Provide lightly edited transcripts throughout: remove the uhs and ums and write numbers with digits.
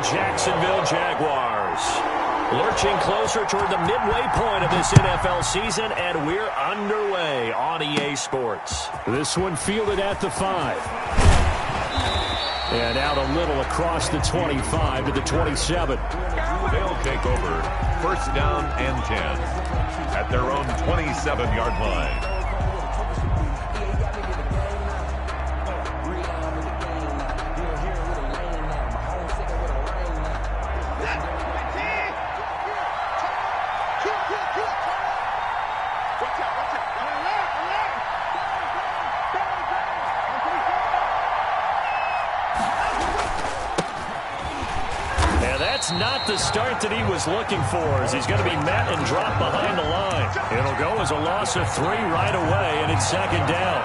Jacksonville Jaguars. Lurching closer toward the midway point of this NFL season, and we're underway on EA Sports. This one fielded at the 5. And out a little across the 25 to the 27. They'll take over first down and 10 at their own 27-yard line. Not the start that he was looking for, as he's going to be met and dropped behind the line. It'll go as a loss of 3 right away, and it's second down.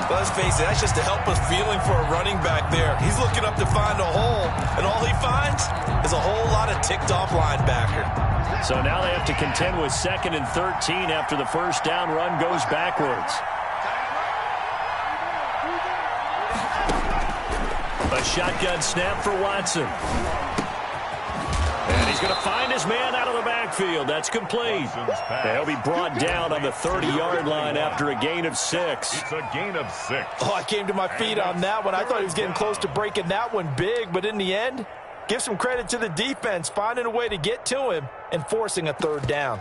Well, let's face it, that's just a helpless feeling for a running back there. He's looking up to find a hole, and all he finds is a whole lot of ticked-off linebacker. So now they have to contend with 2nd and 13 after the first down run goes backwards. A shotgun snap for Watson. And he's going to find his man out of the backfield. That's complete. He'll be brought down on the 30-yard line after a gain of 6. It's a gain of 6. Oh, I came to my feet on that one. I thought he was getting close to breaking that one big, but in the end, give some credit to the defense, finding a way to get to him and forcing a 3rd down.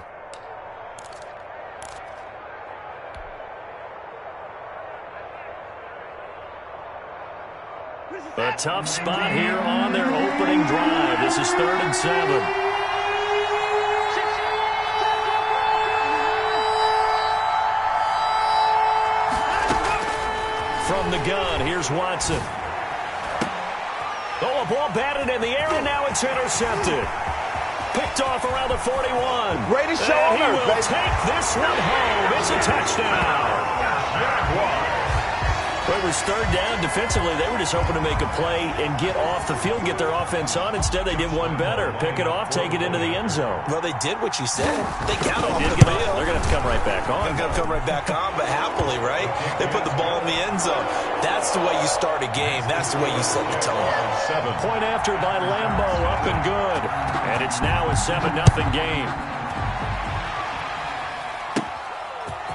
A tough spot here on their opening drive. This is 3rd and 7. From the gun, here's Watson. Oh, a ball batted in the air, and now it's intercepted. Picked off around the 41. Great show. And he will take this one home. It's a touchdown. It was 3rd down. Defensively, they were just hoping to make a play and get off the field, get their offense on. Instead, they did one better. Pick it off, take it into the end zone. Well, they did what you said. They got off the field. They're going to have to come right back on. They're going to come right back on, but happily, right? They put the ball in the end zone. That's the way you start a game. That's the way you set the tone. 7 point after by Lambo, up and good. And it's now a 7-0 game.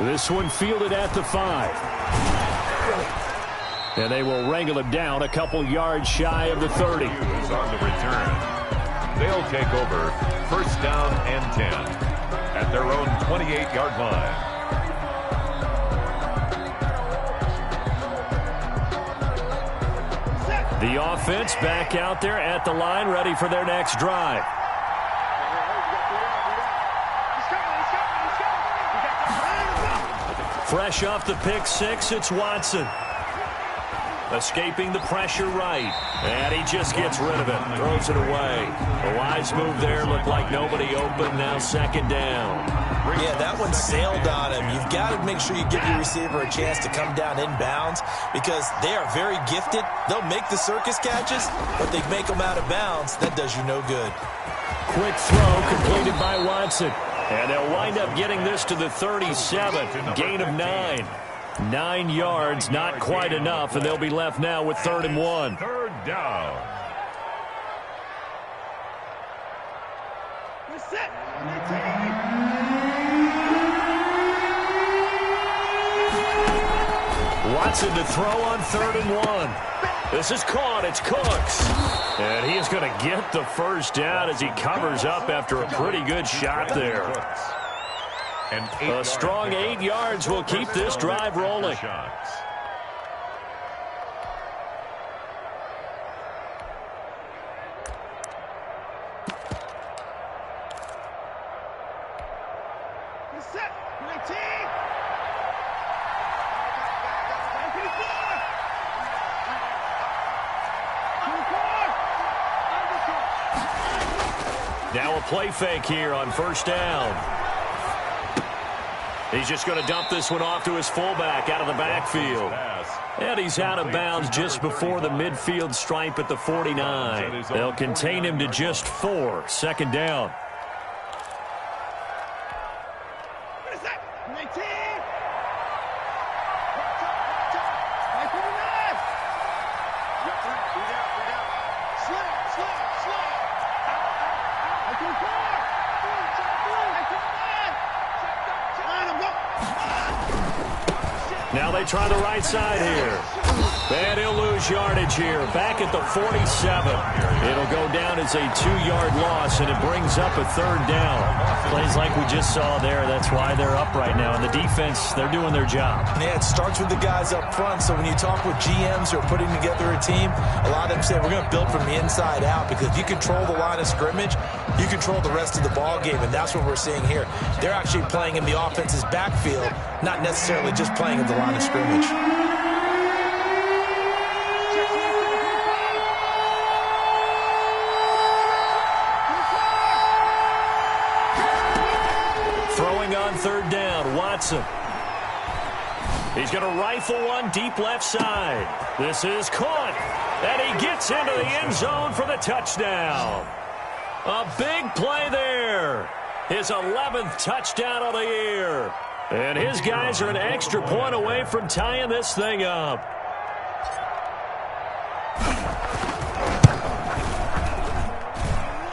This one fielded at the 5. And they will wrangle him down a couple yards shy of the 30. On the return. They'll take over first down and 10 at their own 28-yard line. The offense back out there at the line, ready for their next drive. Fresh off the pick 6, it's Watson. Escaping the pressure right. And he just gets rid of it. Throws it away. A wise move there. Looked like nobody open. Now 2nd down. Yeah, that one sailed on him. You've got to make sure you give your receiver a chance to come down inbounds because they are very gifted. They'll make the circus catches, but they make them out of bounds. That does you no good. Quick throw completed by Watson. And they'll wind up getting this to the 37. Gain of 9. 9 yards, not quite enough, and they'll be left now with 3rd and 1. 3rd down. Watson to throw on 3rd and 1. This is caught. It's Cooks. And he is going to get the first down as he covers up after a pretty good shot there. A strong 8 yards will keep this drive rolling. Now a play fake here on first down. He's just going to dump this one off to his fullback out of the backfield. And he's out of bounds just before the midfield stripe at the 49. They'll contain him to just 4. 2nd down. they try the right side here. And he'll lose yardage here. Back at the 47. It'll go down as a 2-yard loss, and it brings up a 3rd down. Plays like we just saw there. That's why they're up right now. And the defense, they're doing their job. Yeah, it starts with the guys up front. So when you talk with GMs who are putting together a team, a lot of them say we're going to build from the inside out, because if you control the line of scrimmage, you control the rest of the ball game, and that's what we're seeing here. They're actually playing in the offense's backfield, not necessarily just playing at the line of scrimmage. Throwing on 3rd down, Watson. He's going to rifle one deep left side. This is caught, and he gets into the end zone for the touchdown. A big play there. His 11th touchdown of the year. And his guys are an extra point away from tying this thing up.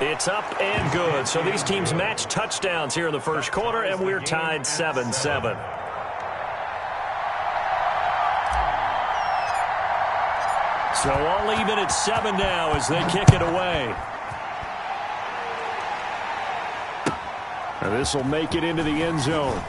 It's up and good. So these teams match touchdowns here in the first quarter, and we're tied 7-7. So all even at 7 now as they kick it away. And this will make it into the end zone.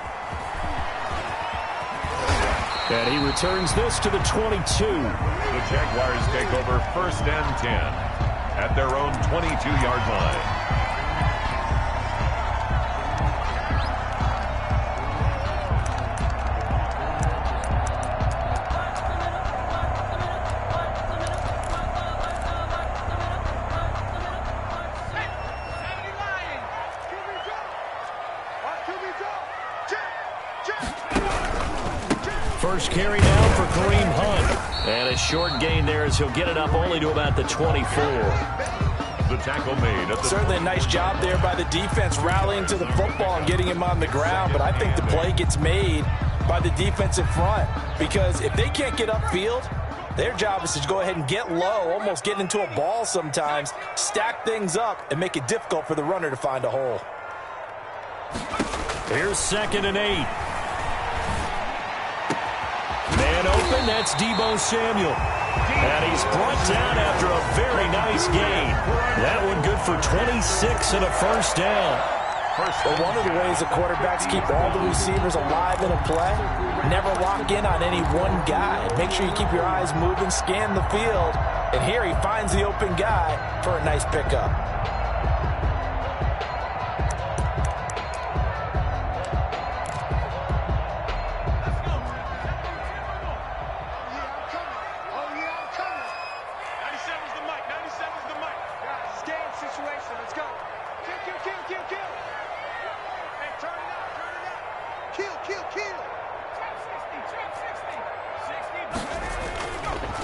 And he returns this to the 22. The Jaguars take over 1st and 10 at their own 22-yard line. First carry down for Kareem Hunt. And a short gain there as he'll get it up only to about the 24. The tackle made. Certainly a nice job there by the defense rallying to the football and getting him on the ground. But I think the play gets made by the defensive front, because if they can't get upfield, their job is to go ahead and get low, almost get into a ball sometimes, stack things up, and make it difficult for the runner to find a hole. Here's 2nd and 8. Man open, that's Deebo Samuel. And he's brought down after a very nice gain. That one good for 26 and a first down. Well, one of the ways the quarterbacks keep all the receivers alive in a play, never lock in on any one guy. Make sure you keep your eyes moving, scan the field, and here he finds the open guy for a nice pickup.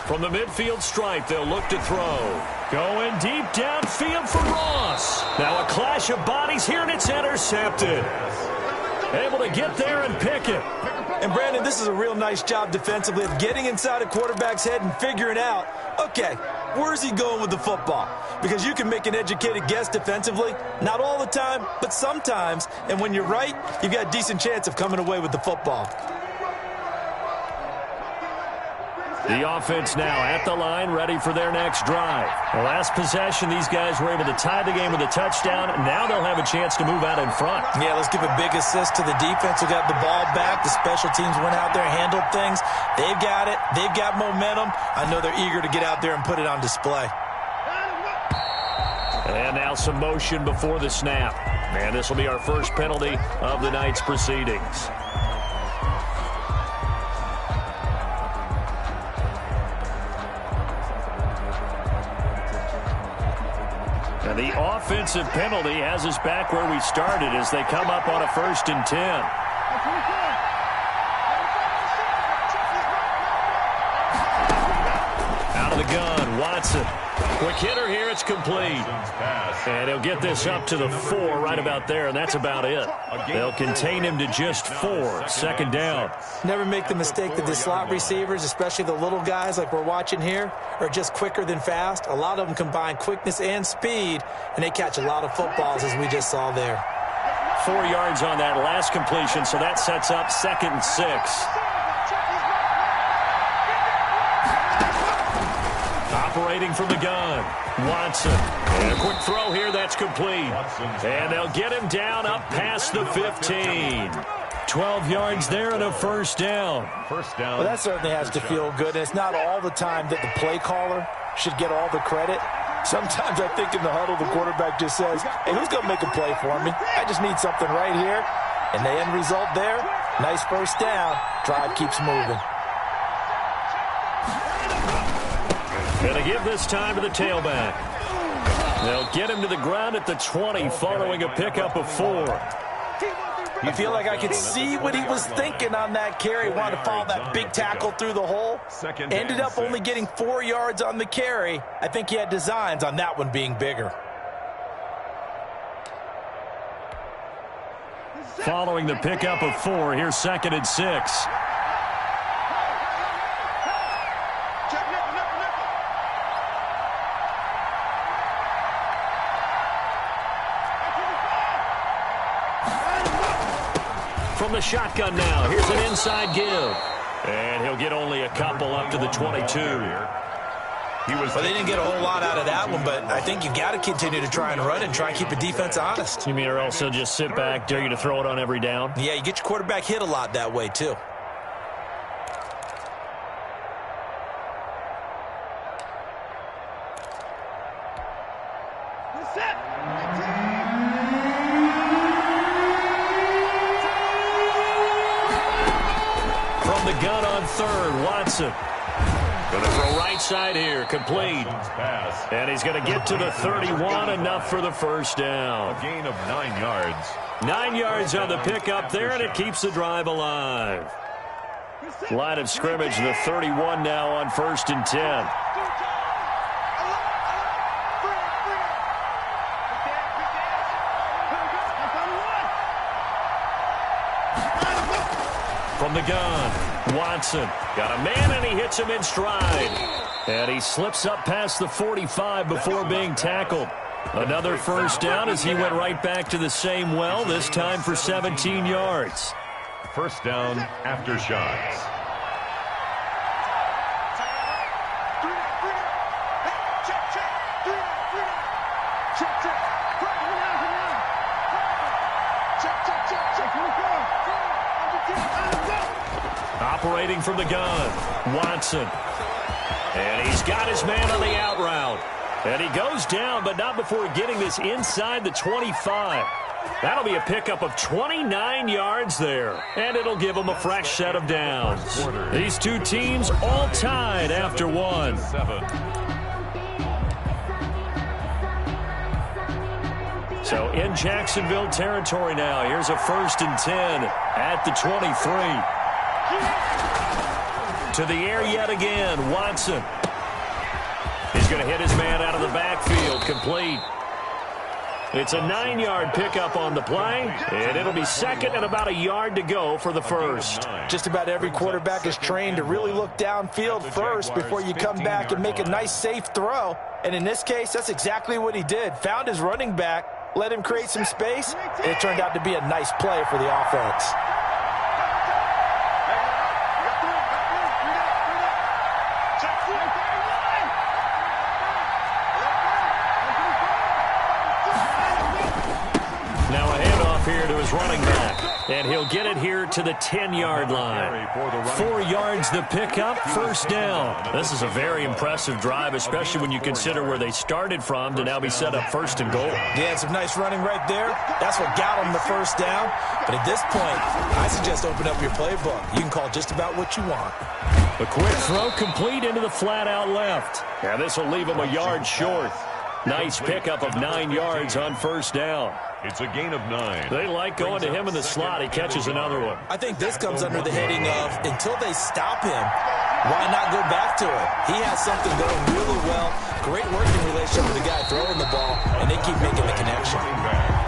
From the midfield stripe, they'll look to throw. Going deep downfield for Ross. Now a clash of bodies here, and it's intercepted. Able to get there and pick it. And, Brandon, this is a real nice job defensively of getting inside a quarterback's head and figuring out, okay, where's he going with the football? Because you can make an educated guess defensively. Not all the time, but sometimes. And when you're right, you've got a decent chance of coming away with the football. The offense now at the line, ready for their next drive. The last possession, these guys were able to tie the game with a touchdown. Now they'll have a chance to move out in front. Yeah, let's give a big assist to the defense who got the ball back. The special teams went out there, handled things. They've got it. They've got momentum. I know they're eager to get out there and put it on display. And now some motion before the snap. And this will be our first penalty of the night's proceedings. And the offensive penalty has us back where we started as they come up on a 1st and 10. Out of the gun, Watson. Quick hitter here, it's complete. And he'll get this up to the 4 right about there, and that's about it. They'll contain him to just 4, 2nd down. Never make the mistake that the slot receivers, especially the little guys like we're watching here, are just quicker than fast. A lot of them combine quickness and speed, and they catch a lot of footballs, as we just saw there. 4 yards on that last completion, so that sets up 2nd and 6. Operating from the gun, Watson. And a quick throw here, that's complete. And they'll get him down up past the 15. 12 yards there and a first down. Well, that certainly has to feel good. And it's not all the time that the play caller should get all the credit. Sometimes I think in the huddle, the quarterback just says, hey, who's going to make a play for me? I just need something right here. And the end result there, nice first down. Drive keeps moving. Gonna give this time to the tailback. They'll get him to the ground at the 20 following a pickup of 4. I feel like I could see what he was thinking on that carry. Wanted to follow that big tackle through the hole. Ended up only getting 4 yards on the carry. I think he had designs on that one being bigger. Following the pickup of 4, here's 2nd and 6. From the shotgun now, here's an inside give. And he'll get only a couple up to the 22. Well, they didn't get a whole lot out of that one, but I think you've got to continue to try and run and try and keep the defense honest. You mean or else he'll just sit back, dare you to throw it on every down? Yeah, you get your quarterback hit a lot that way, too. From the gun on 3rd, Watson. Going to throw right side here, complete. And he's going to get to the 31, enough for the first down. A gain of 9 yards. 9 yards on the pickup there, and it keeps the drive alive. Line of scrimmage, the 31 now on 1st and 10. From the gun, Watson. Got a man, and he hits him in stride. And he slips up past the 45 before being tackled. Another first down as he went right back to the same well, this time for 17 yards. First down after shots. Operating from the gun, Watson. And he's got his man on the out route. And he goes down, but not before getting this inside the 25. That'll be a pickup of 29 yards there. And it'll give him a fresh set of downs. These two teams all tied after 1. So in Jacksonville territory now. Here's a 1st and 10 at the 23. To the air yet again, Watson. He's going to hit his man out of the backfield, complete. It's a 9-yard pickup on the play, and it'll be 2nd and about a yard to go for the first. Just about every quarterback is trained to really look downfield first before you come back and make a nice, safe throw. And in this case, that's exactly what he did. Found his running back, let him create some space, and it turned out to be a nice play for the offense. Running back, and he'll get it here to the 10-yard line. 4 yards the pickup, first down. This is a very impressive drive, especially when you consider where they started from to now be set up 1st and goal. Yeah, some nice running right there. That's what got them the first down. But at this point, I suggest open up your playbook. You can call just about what you want. A quick throw complete into the flat out left. Yeah, this will leave him a yard short. Nice pickup of 9 yards on first down. It's a gain of 9. They like going to him in the slot. He catches another one. I think this comes under the heading of, until they stop him, why not go back to it? He has something going really well. Great working relationship with the guy throwing the ball, and they keep making the connection.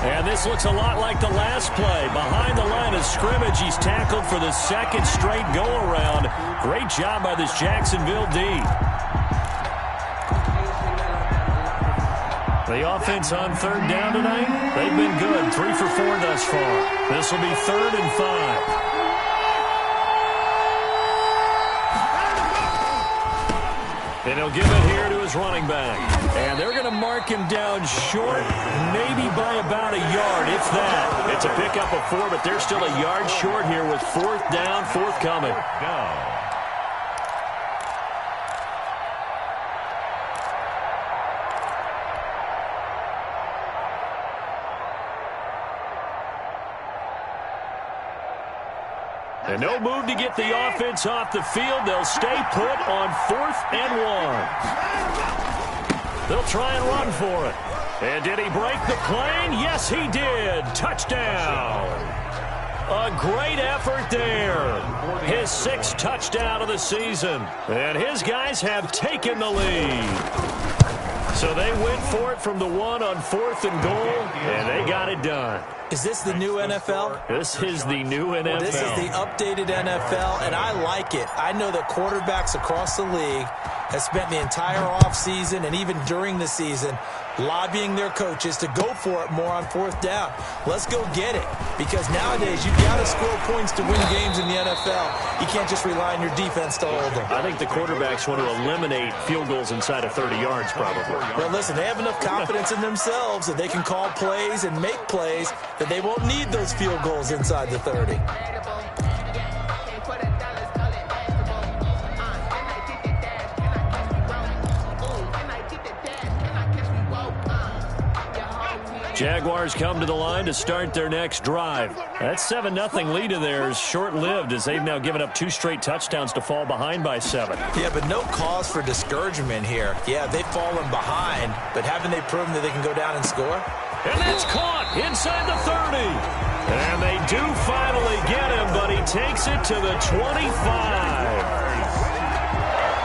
And this looks a lot like the last play. Behind the line of scrimmage, he's tackled for the 2nd straight go-around. Great job by this Jacksonville D. The offense on 3rd down tonight, they've been good. 3 for 4 thus far. This will be 3rd and 5. And he'll give it here to his his running back. And they're going to mark him down short, maybe by about a yard, if that. It's a pickup of 4, but they're still a yard short here with 4th down, forthcoming. And no move to get the offense off the field. They'll stay put on 4th and 1. They'll try and run for it. And did he break the plane? Yes, he did. Touchdown. A great effort there. His 6th touchdown of the season. And his guys have taken the lead. So they went for it from the 1 on 4th and goal, and they got it done. Is this the new NFL? This is the new NFL. This is the updated NFL, and I like it. I know that quarterbacks across the league have spent the entire offseason and even during the season lobbying their coaches to go for it more on 4th down. Let's go get it, because nowadays you've got to score points to win games in the NFL. You can't just rely on your defense to hold them. I think the quarterbacks want to eliminate field goals inside of 30 yards probably. Well, listen, they have enough confidence in themselves that they can call plays and make plays that they won't need those field goals inside the 30. Jaguars come to the line to start their next drive. That 7-0 lead of theirs short-lived as they've now given up 2 straight touchdowns to fall behind by 7. Yeah, but no cause for discouragement here. Yeah, they've fallen behind, but haven't they proven that they can go down and score? And that's caught inside the 30. And they do finally get him, but he takes it to the 25.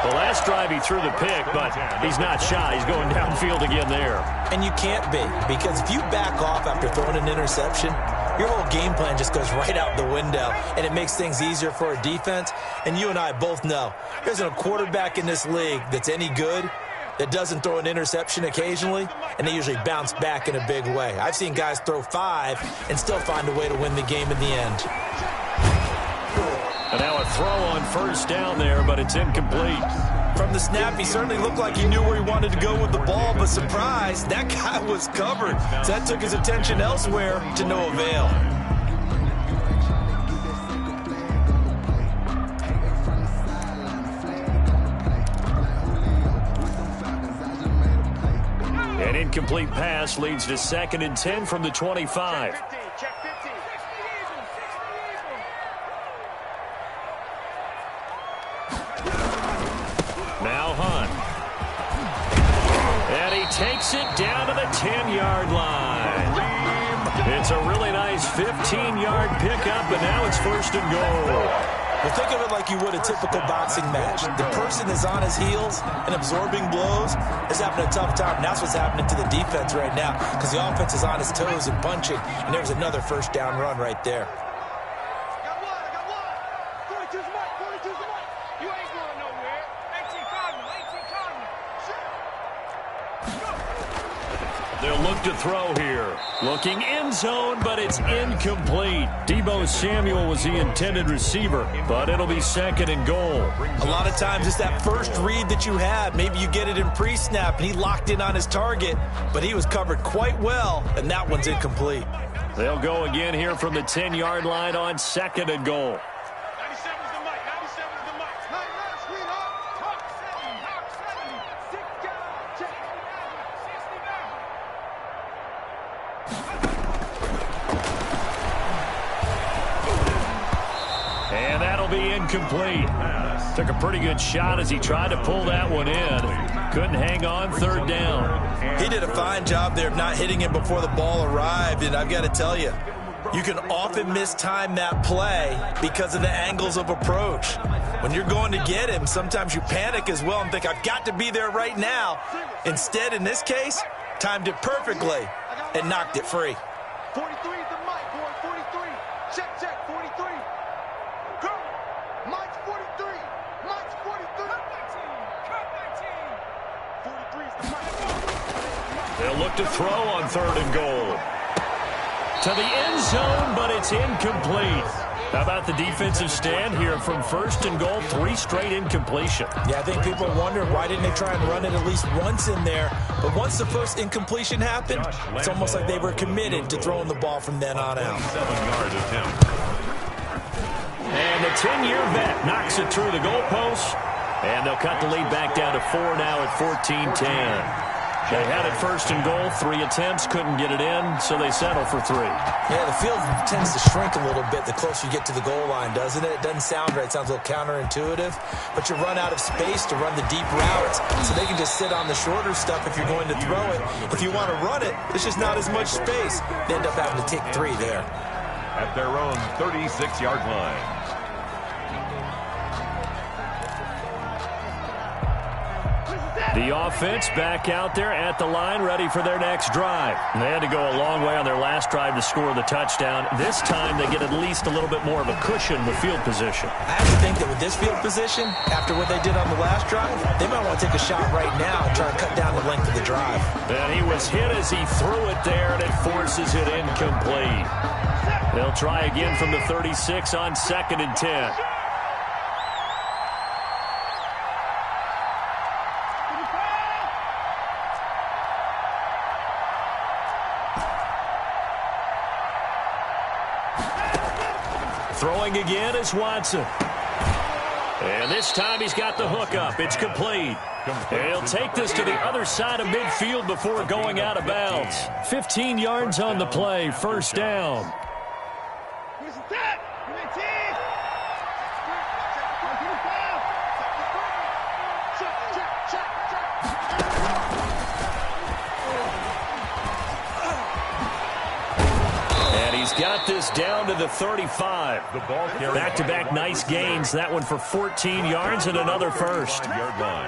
The last drive he threw the pick, but he's not shy. He's going downfield again there. And you can't be, because if you back off after throwing an interception, your whole game plan just goes right out the window, and it makes things easier for a defense. And you and I both know there's a quarterback in this league that's any good that doesn't throw an interception occasionally, and they usually bounce back in a big way. I've seen guys throw 5 and still find a way to win the game in the end. And now a throw on 1st down there, but it's incomplete. From the snap, he certainly looked like he knew where he wanted to go with the ball, but surprise, that guy was covered. So that took his attention elsewhere to no avail. An incomplete pass leads to 2nd and 10 from the 25. Takes it down to the 10-yard line. It's a really nice 15-yard pickup, and now it's 1st and goal. Well, think of it like you would a typical boxing match. The person is on his heels and absorbing blows is having a tough time. And that's what's happening to the defense right now, because the offense is on his toes and punching, and there was another 1st down run right there. They'll look to throw here. Looking end zone, but it's incomplete. Deebo Samuel was the intended receiver, but it'll be 2nd and goal. A lot of times it's that first read that you have. Maybe you get it in pre-snap, and he locked in on his target, but he was covered quite well, and that one's incomplete. They'll go again here from the 10-yard line on 2nd and goal. And that'll be incomplete. Took a pretty good shot as he tried to pull that one in. Couldn't hang on 3rd down. He did a fine job there of not hitting him before the ball arrived, and I've got to tell you, you can often mistime that play because of the angles of approach. When you're going to get him, sometimes you panic as well and think, I've got to be there right now. Instead, in this case, timed it perfectly and knocked it free. 43 is the mic, boy. 43. Check, check. 43. Go. Mike's 43. Mike's 43. Cut 19. 43 is the mic. They'll look to throw on 3rd and goal. To the end zone, but it's incomplete. How about the defensive stand here from 1st and goal, 3 straight incompletion? Yeah, I think people wonder why didn't they try and run it at least once in there. But once the first incompletion happened, it's almost like they were committed to throwing the ball from then on out. 7-yard attempt. And the 10-year vet knocks it through the goalpost. And they'll cut the lead back down to 4 now at 14-10. They had it 1st and goal, 3 attempts, couldn't get it in, so they settle for 3. Yeah, the field tends to shrink a little bit the closer you get to the goal line, doesn't it? It doesn't sound right. It sounds a little counterintuitive. But you run out of space to run the deep routes, so they can just sit on the shorter stuff if you're going to throw it. If you want to run it, there's just not as much space. They end up having to take 3 there. At their own 36-yard line. The offense back out there at the line, ready for their next drive. And they had to go a long way on their last drive to score the touchdown. This time they get at least a little bit more of a cushion with field position. I have to think that with this field position, after what they did on the last drive, they might want to take a shot right now and try to cut down the length of the drive. And he was hit as he threw it there, and it forces it incomplete. They'll try again from the 36 on 2nd and 10. Throwing again is Watson. And this time he's got the hook up. It's complete. And he'll take this to the other side of midfield before going out of bounds. 15 yards on the play, 1st down. Got this down to the 35. Back-to-back nice gains. That one for 14 yards and another 1st.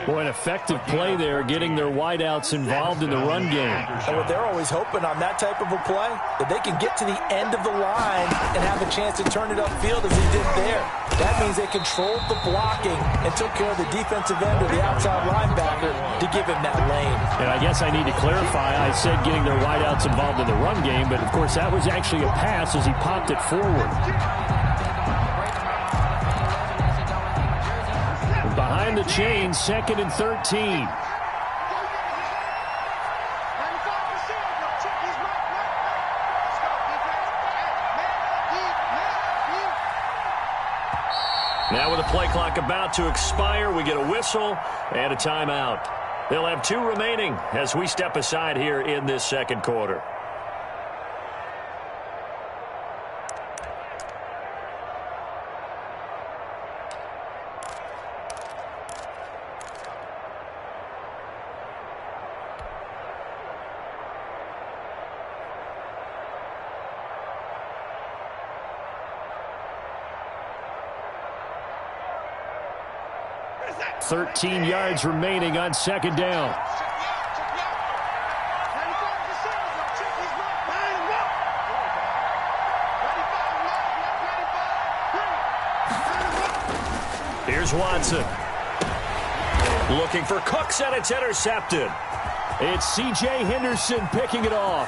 Boy, an effective play there, getting their wideouts involved in the run game. And what they're always hoping on that type of a play, that they can get to the end of the line and have a chance to turn it upfield as they did there. That means they controlled the blocking and took care of the defensive end or the outside linebacker to give him that lane. And I guess I need to clarify, I said getting their wideouts involved in the run game, but of course that was actually a pass as he popped it forward. Behind the chains, 2nd and 13. Now with the play clock about to expire, we get a whistle and a timeout. They'll have 2 remaining as we step aside here in this 2nd quarter. Is 13 yards remaining on 2nd down. Here's Watson. Looking for Cooks, and it's intercepted. It's C.J. Henderson picking it off.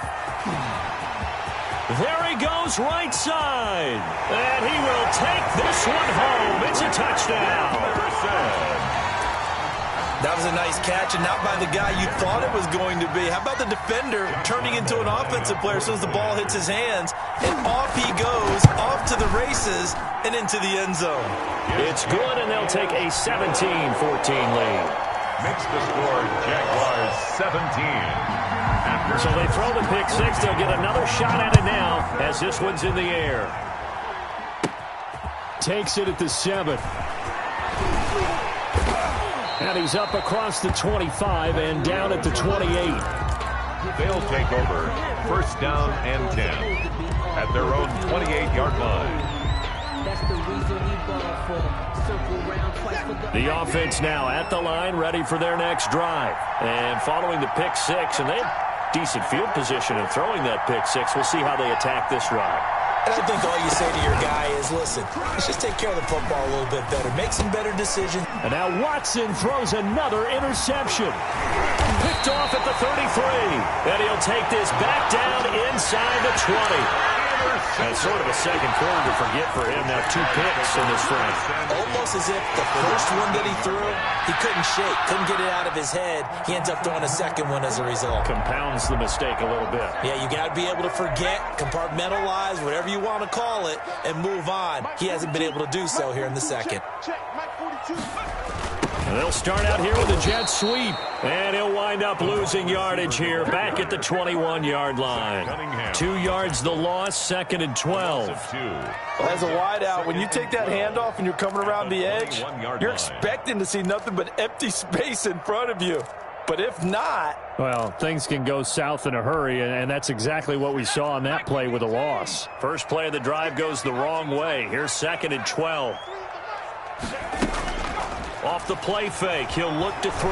There he goes, right side. And he will take this one home. It's a touchdown. That was a nice catch, and not by the guy you thought it was going to be. How about the defender turning into an offensive player as soon as the ball hits his hands, and off he goes, off to the races, and into the end zone. It's good, and they'll take a 17-14 lead. Makes the score Jaguars 17. So they throw the pick 6. They'll get another shot at it now as this one's in the air. Takes it at the 7. And he's up across the 25 and down at the 28. They'll take over 1st down and 10 at their own 28-yard line. The offense now at the line, ready for their next drive. And following the pick 6, and they have decent field position in throwing that pick 6. We'll see how they attack this drive. And I think all you say to your guy is, listen, let's just take care of the football a little bit better. Make some better decisions. And now Watson throws another interception. Picked off at the 33. And he'll take this back down inside the 20. And sort of a second quarter to forget for him. Now 2 picks in this frame. Almost as if the first one that he threw, he couldn't shake, couldn't get it out of his head. He ends up throwing a second one as a result. Compounds the mistake a little bit. Yeah, you got to be able to forget, compartmentalize, whatever you want to call it, and move on. He hasn't been able to do so here in the second. And they'll start out here with a jet sweep. And he'll wind up losing yardage here back at the 21-yard line. 2 yards the loss, 2nd and 12. Well, as a wideout, when you take that handoff and you're coming around the edge, you're expecting to see nothing but empty space in front of you. But if not... Well, things can go south in a hurry, and that's exactly what we saw on that play with a loss. First play of the drive goes the wrong way. Here's 2nd and 12. Off the play fake, he'll look to throw.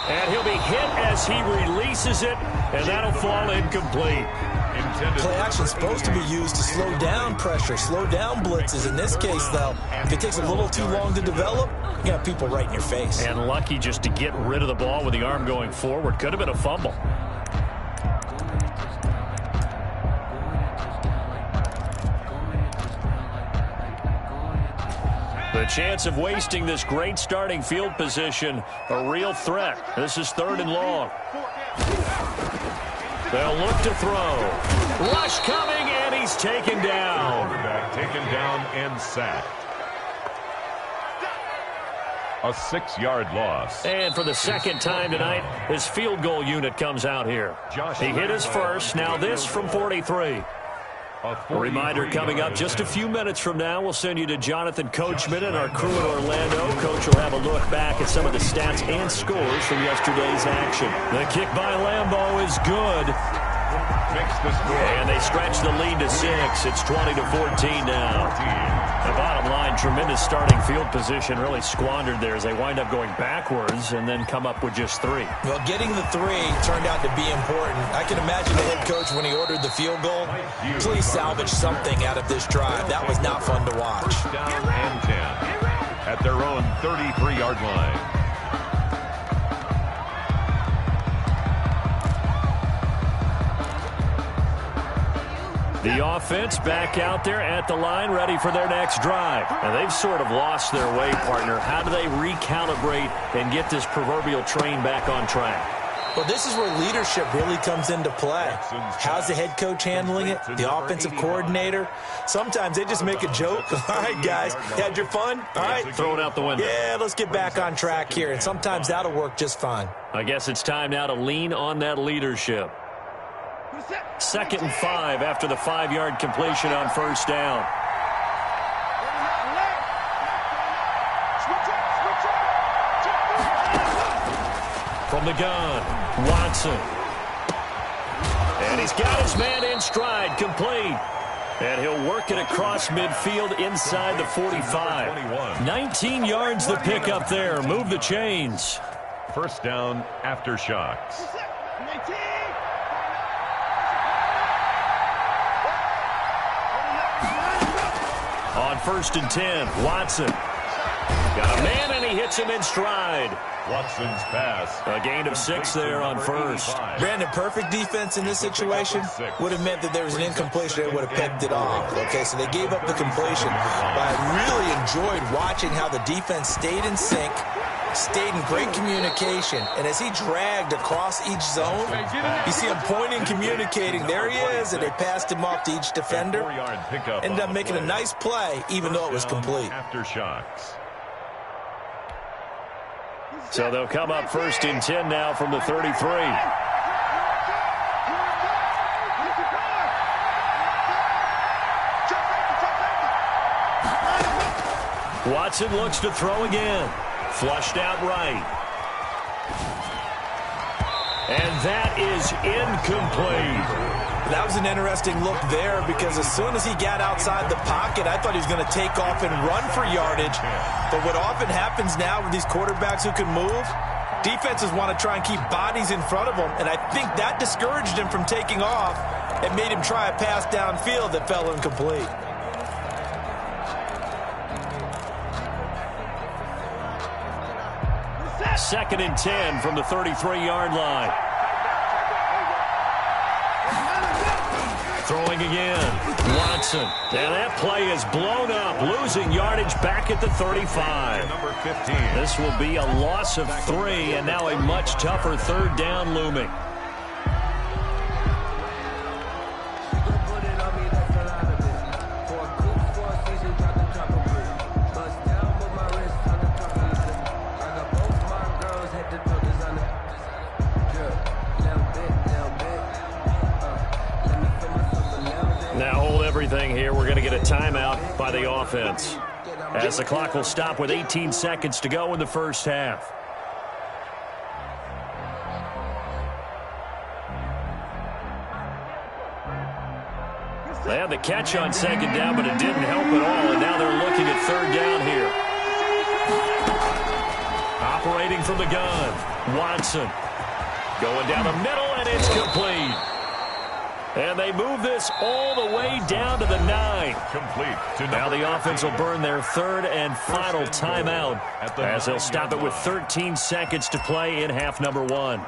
And he'll be hit as he releases it, and that'll fall incomplete. Play action is supposed to be used to slow down pressure, slow down blitzes. In this case, though, if it takes a little too long to develop, you got people right in your face. And lucky just to get rid of the ball with the arm going forward. Could have been a fumble. The chance of wasting this great starting field position, a real threat. This is 3rd and long. They'll look to throw. Rush coming, and he's taken down. Quarterback taken down and sacked. A 6-yard loss. And for the second time tonight, his field goal unit comes out here. He hit his first. Now this from 43. A reminder coming up just a few minutes from now. We'll send you to Jonathan Coachman and our crew in Orlando. Coach will have a look back at some of the stats and scores from yesterday's action. The kick by Lambeau is good. And they stretch the lead to 6. It's 20-14 now. The bottom line, tremendous starting field position, really squandered there as they wind up going backwards and then come up with just 3. Well, getting the 3 turned out to be important. I can imagine the head coach when he ordered the field goal. Please salvage something out of this drive. That was not fun to watch. Down and 10 at their own 33-yard line. The offense back out there at the line, ready for their next drive. And they've sort of lost their way, partner. How do they recalibrate and get this proverbial train back on track? Well, this is where leadership really comes into play. How's the head coach handling it? The offensive coordinator? Sometimes they just make a joke. All right, guys, you had your fun? All right. Throw it out the window. Yeah, let's get back on track here. And sometimes that'll work just fine. I guess it's time now to lean on that leadership. 2nd and 5 after the 5-yard completion on first down. From the gun, Watson. And he's got his man in stride, complete. And he'll work it across midfield inside the 45. 19 yards the pick up there. Move the chains. First down after shocks. On 1st and 10, Watson. Got a man, and he hits him in stride. Watson's pass. A gain of 6 there on first. Brandon, perfect defense in this situation would have meant that there was an incompletion. They would have picked it off. Okay, so they gave up the completion. But I really enjoyed watching how the defense stayed in sync, stayed in great communication. And as he dragged across each zone, you see him pointing, communicating. There he is, and they passed him off to each defender. Ended up making a nice play, even though it was complete. After shocks. So they'll come up 1st and 10 now from the 33. Watson looks to throw again. Flushed out right. And that is incomplete. That was an interesting look there because as soon as he got outside the pocket, I thought he was going to take off and run for yardage. But what often happens now with these quarterbacks who can move, defenses want to try and keep bodies in front of them, and I think that discouraged him from taking off and made him try a pass downfield that fell incomplete. Second and 10 from the 33-yard line. throwing again. Watson. And that play is blown up, losing yardage back at the 35. Number 15. This will be a loss of 3, and now a much tougher third down looming. Here, we're going to get a timeout by the offense, as the clock will stop with 18 seconds to go in the first half. They had the catch on second down, but it didn't help at all, and now they're looking at third down here. Operating from the gun, Watson. Going down the middle, and it's complete. And they move this all the way down to the 9. Complete. Now the offense will burn their third and final timeout, as they'll stop it with 13 seconds to play in half number 1.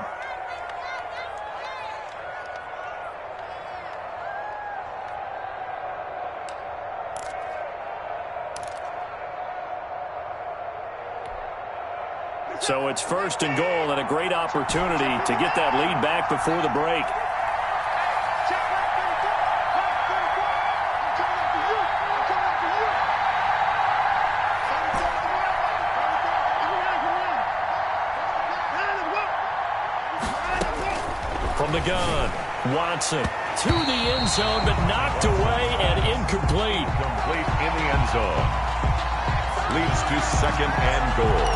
So it's first and goal, and a great opportunity to get that lead back before the break. From the gun, Watson to the end zone, but knocked away and incomplete. Complete in the end zone. Leads to second and goal.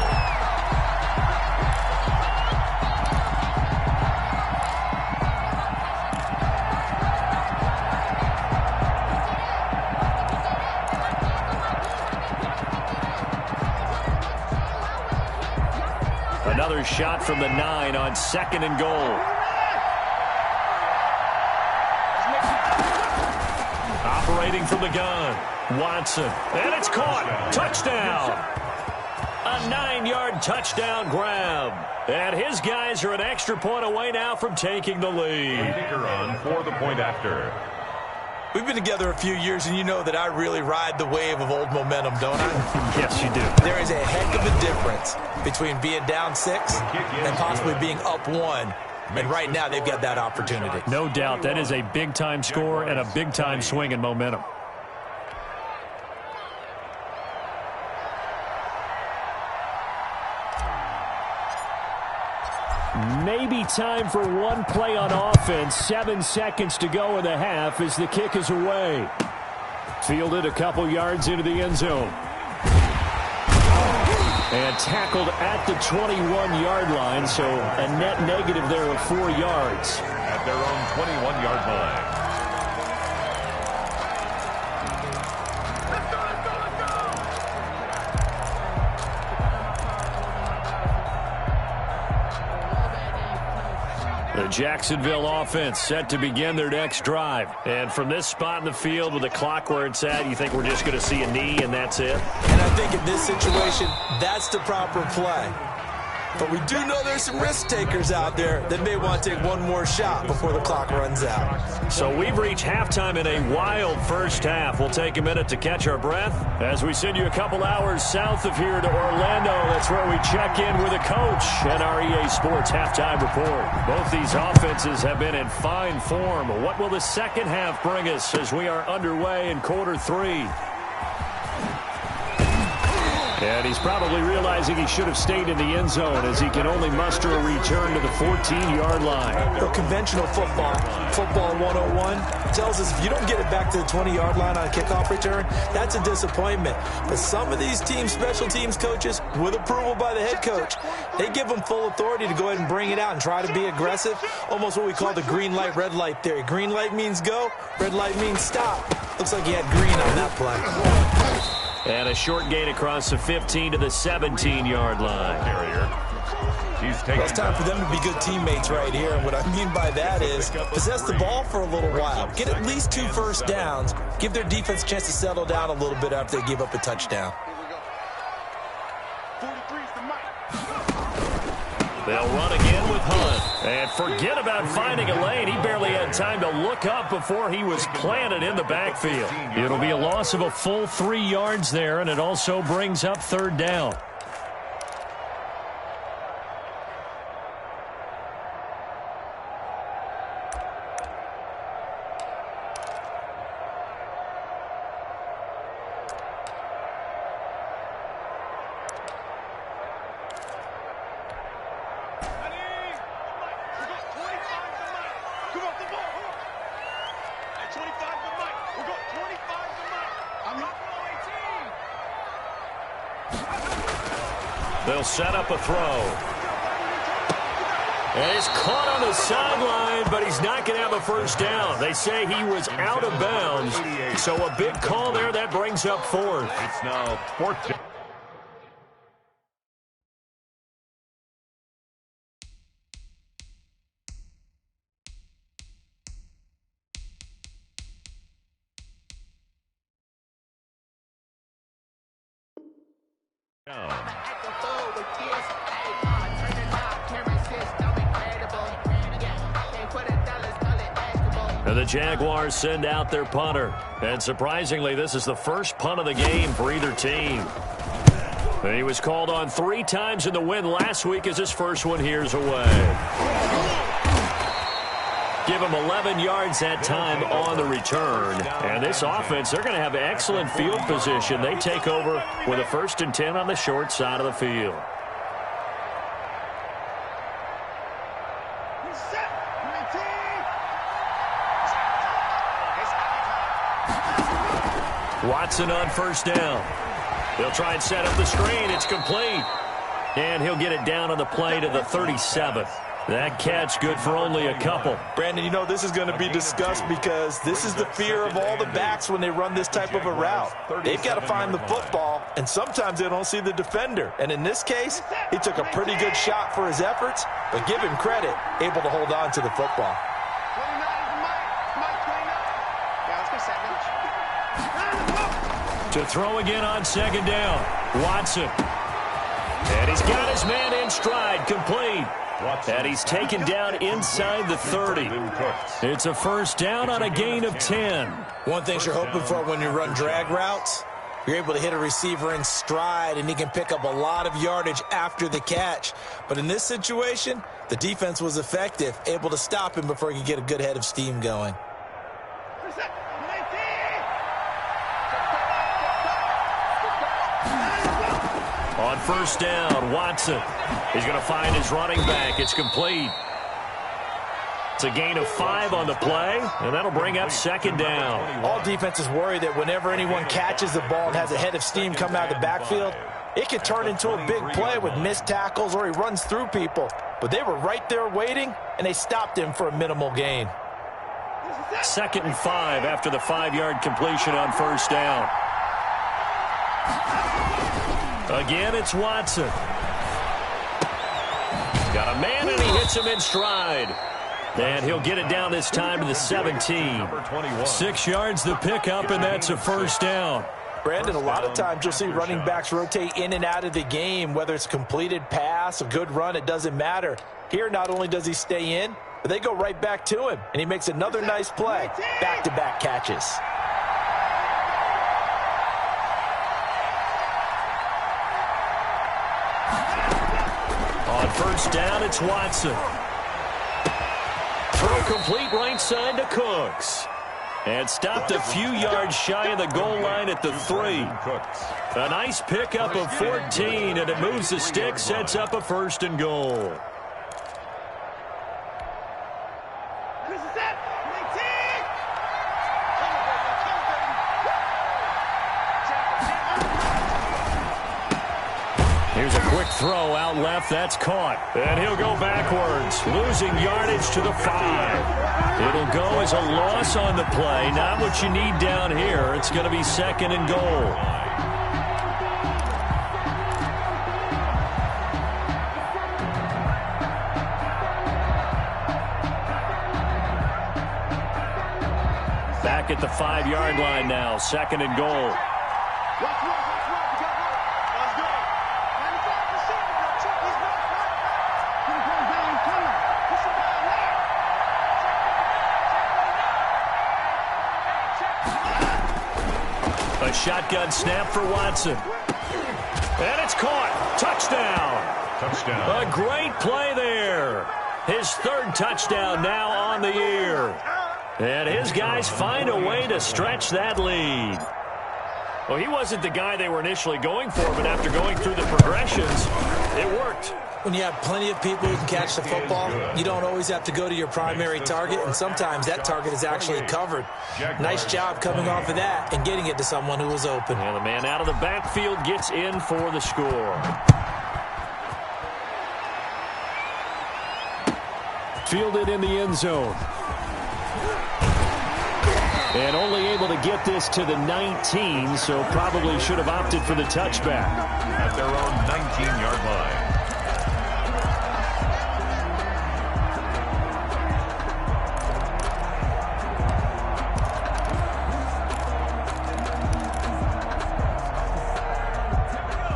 Another shot from the 9 on second and goal. Operating from the gun, Watson, and it's caught. Touchdown. A 9-yard touchdown grab. And his guys are an extra point away now from taking the lead. Kicker on for the point after. We've been together a few years, and you know that I really ride the wave of old momentum, don't I? Yes, you do. There is a heck of a difference between being down 6 and possibly being up 1. And right now, they've got that opportunity. No doubt. That is a big-time score and a big-time swing in momentum. Maybe time for one play on offense. 7 seconds to go in the half as the kick is away. Fielded a couple yards into the end zone. And tackled at the 21-yard line, so a net negative there of 4 yards. At their own 21-yard line. The Jacksonville offense set to begin their next drive. And from this spot in the field with the clock where it's at, you think we're just going to see a knee and that's it? And I think in this situation, that's the proper play. But we do know there's some risk takers out there that may want to take one more shot before the clock runs out. So we've reached halftime in a wild first half. We'll take a minute to catch our breath as we send you a couple hours south of here to Orlando. That's where we check in with a coach and our EA Sports halftime report. Both these offenses have been in fine form. What will the second half bring us as we are underway in quarter 3? And he's probably realizing he should have stayed in the end zone as he can only muster a return to the 14-yard line. Well, conventional football 101, tells us if you don't get it back to the 20-yard line on a kickoff return, that's a disappointment. But some of these teams, special teams coaches, with approval by the head coach, they give them full authority to go ahead and bring it out and try to be aggressive, almost what we call the green light, red light theory. Green light means go, red light means stop. Looks like he had green on that play. And a short gain across the 15 to the 17-yard line. Well, it's time for them to be good teammates right here. And what I mean by that is possess the ball for a little while. Get at least 2 first downs. Give their defense a chance to settle down a little bit after they give up a touchdown. They'll run again with punt. And forget about finding a lane. He barely had time to look up before he was planted in the backfield. It'll be a loss of a full 3 yards there, and it also brings up 3rd down. They'll set up a throw. And it's caught on the sideline, but he's not going to have a first down. They say he was out of bounds. So a big call there. That brings up 4th. It's now 4th down. And the Jaguars send out their punter. And surprisingly, this is the first punt of the game for either team. And he was called on 3 times in the win last week as his first one here's away. Give him 11 yards that time on the return. And this offense, they're going to have excellent field position. They take over with a 1st and 10 on the short side of the field. Watson on 1st down. They'll try and set up the screen. It's complete. And he'll get it down on the play to the 37th. That catch good for only a couple. Brandon, you know this is going to be discussed because this is the fear of all the backs when they run this type of a route. They've got to find the football, and sometimes they don't see the defender. And in this case, he took a pretty good shot for his efforts, but give him credit, able to hold on to the football. To throw again on 2nd down. Watson. And he's got his man in stride, complete. And he's taken down inside the 30. It's a 1st down on a gain of 10. One thing you're hoping for when you run drag routes, you're able to hit a receiver in stride, and he can pick up a lot of yardage after the catch. But in this situation, the defense was effective, able to stop him before he could get a good head of steam going. On 1st down, Watson. He's going to find his running back. It's complete. It's a gain of 5 on the play, and that'll bring up 2nd down. All defenses worry that whenever anyone catches the ball and has a head of steam coming out of the backfield, it can turn into a big play with missed tackles or he runs through people. But they were right there waiting, and they stopped him for a minimal gain. 2nd and 5 after the 5-yard completion on 1st down. Again, it's Watson. Got a man, and he hits him in stride. And he'll get it down this time to the 17. 6 yards the pickup, and that's a 1st down. Brandon, a lot of times you'll see running backs rotate in and out of the game, whether it's a completed pass, a good run, it doesn't matter. Here, not only does he stay in, but they go right back to him, and he makes another nice play. Back-to-back catches. On 1st down, it's Watson. Throw complete right side to Cooks. And stopped a few yards shy of the goal line at the 3. A nice pickup of 14, and it moves the stick, sets up a 1st and goal. Here's a quick throw out left. That's caught. And he'll go backwards, losing yardage to the 5. It'll go as a loss on the play. Not what you need down here. It's going to be 2nd and goal. Back at the 5-yard line now. 2nd and goal. shotgun snap for Watson. And it's caught. Touchdown. Touchdown. A great play there. His third touchdown now on the year. And his guys find a way to stretch that lead. Well, he wasn't the guy they were initially going for, but after going through the progressions, it worked. When you have plenty of people who can catch the football, you don't always have to go to your primary target, and sometimes that target is actually covered. Nice job coming off of that and getting it to someone who was open. And the man out of the backfield gets in for the score. Fielded in the end zone. And only able to get this to the 19, so probably should have opted for the touchback. At their own 19-yard line.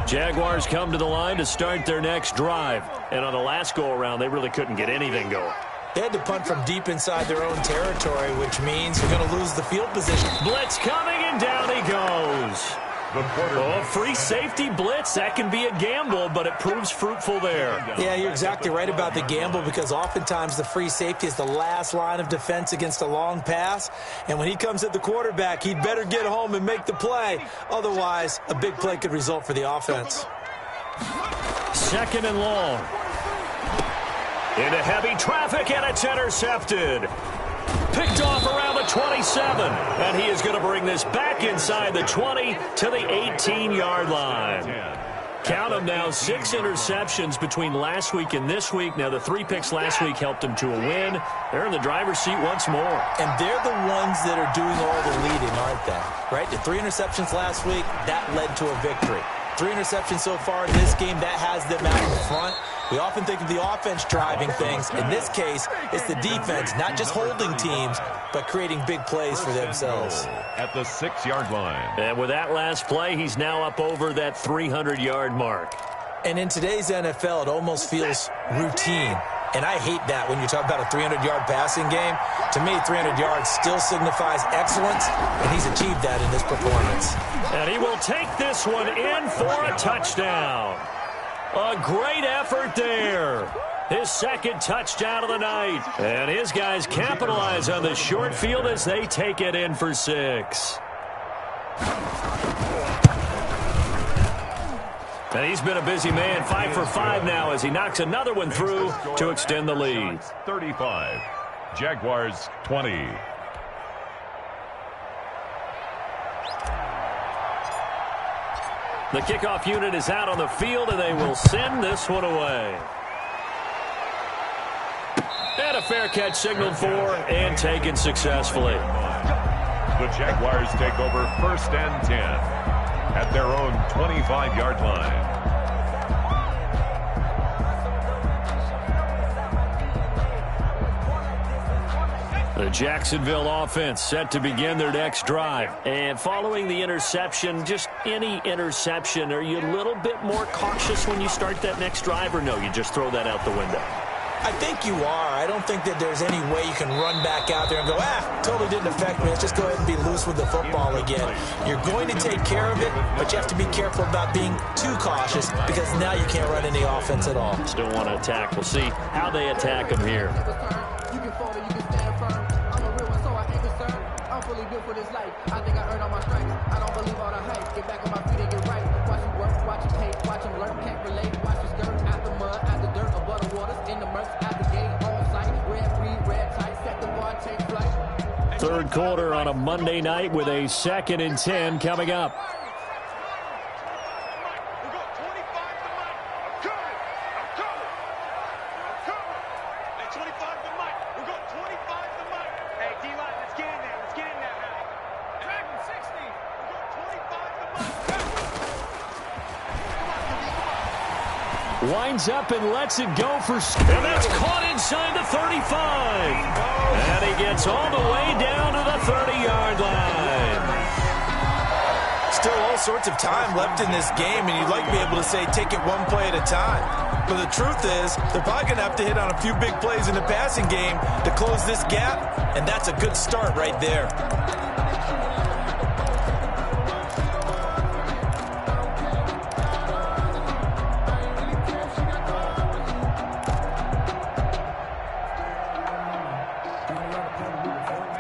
Jaguars come to the line to start their next drive. And on the last go-around, they really couldn't get anything going. They had to punt from deep inside their own territory, which means you're going to lose the field position. Blitz coming, and down he goes. Oh, free safety blitz. That can be a gamble, but it proves fruitful there. Yeah, you're exactly right about the gamble, because oftentimes the free safety is the last line of defense against a long pass. And when he comes at the quarterback, he'd better get home and make the play. Otherwise, a big play could result for the offense. Second and long. Into heavy traffic, and it's intercepted. Picked off around the 27, and he is going to bring this back inside the 20 to the 18-yard line. Count them now, 6 interceptions between last week and this week. Now, the 3 picks last week helped him to a win. They're in the driver's seat once more. And they're the ones that are doing all the leading, aren't they? Right? The 3 interceptions last week, that led to a victory. 3 interceptions so far in this game, that has them out in front. We often think of the offense driving things. In this case, it's the defense, not just holding teams, but creating big plays for themselves. At the 6-yard line. And with that last play, he's now up over that 300-yard mark. And in today's NFL, it almost feels routine. And I hate that when you talk about a 300-yard passing game. To me, 300 yards still signifies excellence, and he's achieved that in this performance. And he will take this one in for a touchdown. A great effort there. His second touchdown of the night. And his guys capitalize on the short field as they take it in for 6. And he's been a busy man, 5 for 5 now as he knocks another one through to extend the lead. 35. Jaguars 20. The kickoff unit is out on the field, and they will send this one away. And a fair catch signaled for and taken successfully. The Jaguars take over 1st and 10 at their own 25-yard line. The Jacksonville offense set to begin their next drive. And following the interception, just any interception, are you a little bit more cautious when you start that next drive, or no, you just throw that out the window? I think you are. I don't think that there's any way you can run back out there and go, totally didn't affect me. Let's just go ahead and be loose with the football again. You're going to take care of it, but you have to be careful about being too cautious, because now you can't run any offense at all. Still want to attack. We'll see how they attack them here. You can fall or you can stand firm. I'm a real one, so I ain't concerned. I'm fully built for this life. I think I earned all my stripes. I don't believe all the hype. Get back on my feet and get right. Watch you work, watch you hate, watch them learn, can't relate. Watch you skirt out the mud, out the dirt, above the waters, in the murks, out the gate, on site. Red, green, red, tight, set the bar, take flight. Third quarter on a Monday night with a 2nd and 10 coming up. Winds up and lets it go for... And that's caught inside the 35. And he gets all the way down to the 30-yard line. Still all sorts of time left in this game, and you'd like to be able to say take it one play at a time. But the truth is, they're probably going to have to hit on a few big plays in the passing game to close this gap, and that's a good start right there.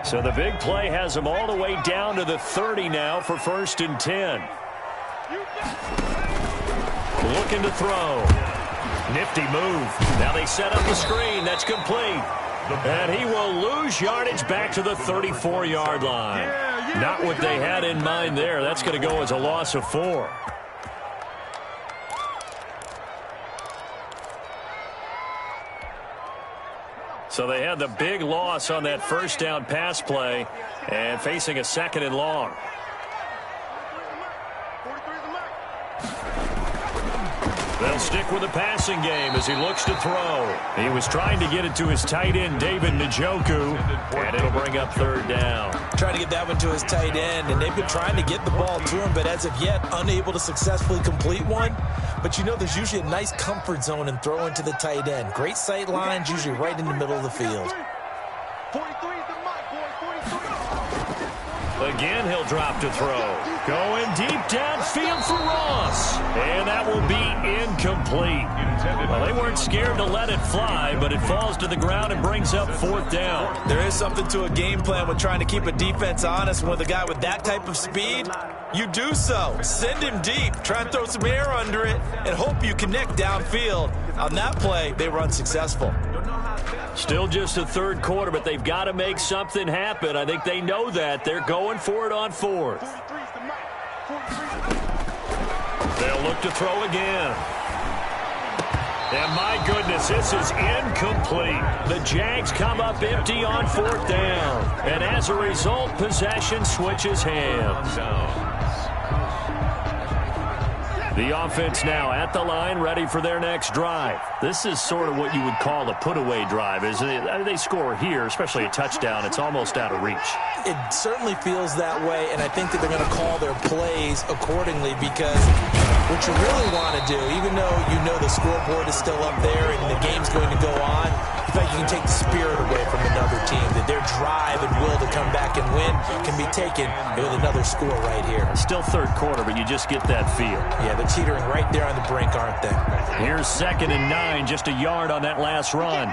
So the big play has them all the way down to the 30 now for 1st and 10. Looking to throw. Nifty move. Now they set up the screen. That's complete. And he will lose yardage back to the 34-yard line. Not what they had in mind there. That's going to go as a loss of 4. So they had the big loss on that first down pass play and facing a 2nd and long. They'll stick with the passing game as he looks to throw. He was trying to get it to his tight end, Lead22Mojo22's, and it'll bring up 3rd down. Trying to get that one to his tight end, and they've been trying to get the ball to him, but as of yet, unable to successfully complete one. But you know, there's usually a nice comfort zone in throwing to the tight end. Great sight lines, usually right in the middle of the field. 43 is the mic, boy. 43. Again, he'll drop to throw. Going deep downfield for Ross. And that will be incomplete. Well, they weren't scared to let it fly, but it falls to the ground and brings up 4th down. There is something to a game plan with trying to keep a defense honest. With a guy with that type of speed, you do so. Send him deep. Try and throw some air under it and hope you connect downfield. On that play, they were unsuccessful. Still just the 3rd quarter, but they've got to make something happen. I think they know that. They're going for it on 4th. They'll look to throw again. And my goodness, this is incomplete. The Jags come up empty on 4th down. And as a result, possession switches hands. The offense now at the line, ready for their next drive. This is sort of what you would call a put-away drive, isn't it? They score here, especially a touchdown. It's almost out of reach. It certainly feels that way, and I think that they're going to call their plays accordingly, because what you really want to do, even though you know the scoreboard is still up there and the game's going to go on, in fact, you can take the spirit away from another team, that their drive and will to come back and win can be taken with another score right here. Still 3rd quarter, but you just get that feel. Yeah, they're teetering right there on the brink, aren't they? Here's 2nd and 9, just a yard on that last run.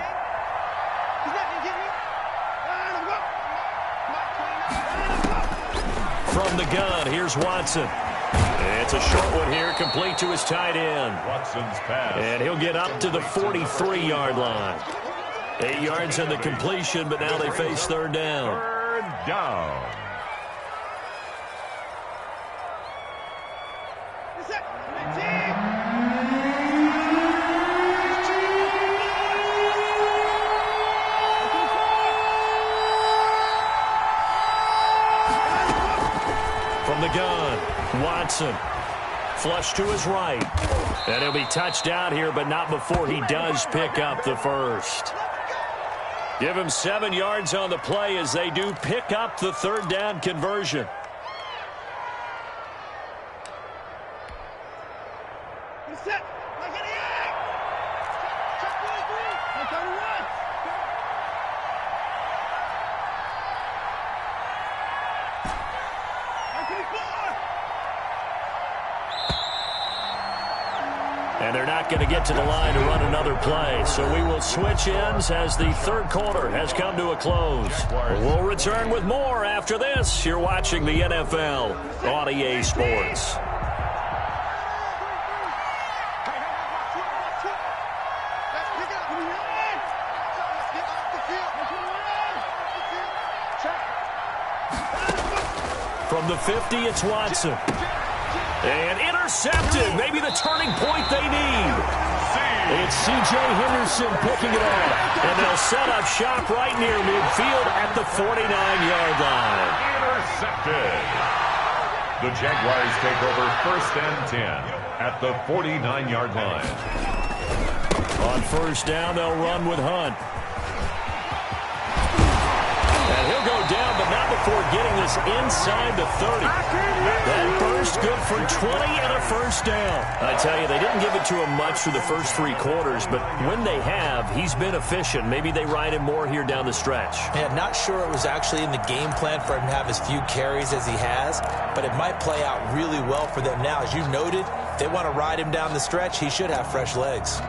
From the gun, here's Watson. It's a short one here, complete to his tight end. Watson's pass. And he'll get up to the 43-yard line. 8 yards in the completion, but now they face 3rd down. 3rd down. From the gun, Watson. Flush to his right. And he'll be touched out here, but not before he does pick up the 1st. Give him 7 yards on the play as they do pick up the 3rd down conversion. And they're not going to get to the line to run another play. So we will switch ends as the 3rd quarter has come to a close. We'll return with more after this. You're watching the NFL on EA Sports. From the 50, it's Watson. And intercepted. Maybe the turning point they need. It's C.J. Henderson picking it off. And they'll set up shop right near midfield at the 49-yard line. Intercepted. The Jaguars take over 1st and 10 at the 49-yard line. On 1st down, they'll run with Hunt. And he'll go down, but not before getting this inside the 30. That burst good for 20 and a 1st down. I tell you, they didn't give it to him much through the first 3 quarters, but when they have, he's been efficient. Maybe they ride him more here down the stretch. Yeah, not sure it was actually in the game plan for him to have as few carries as he has, but it might play out really well for them now. As you noted, if they want to ride him down the stretch, he should have fresh legs.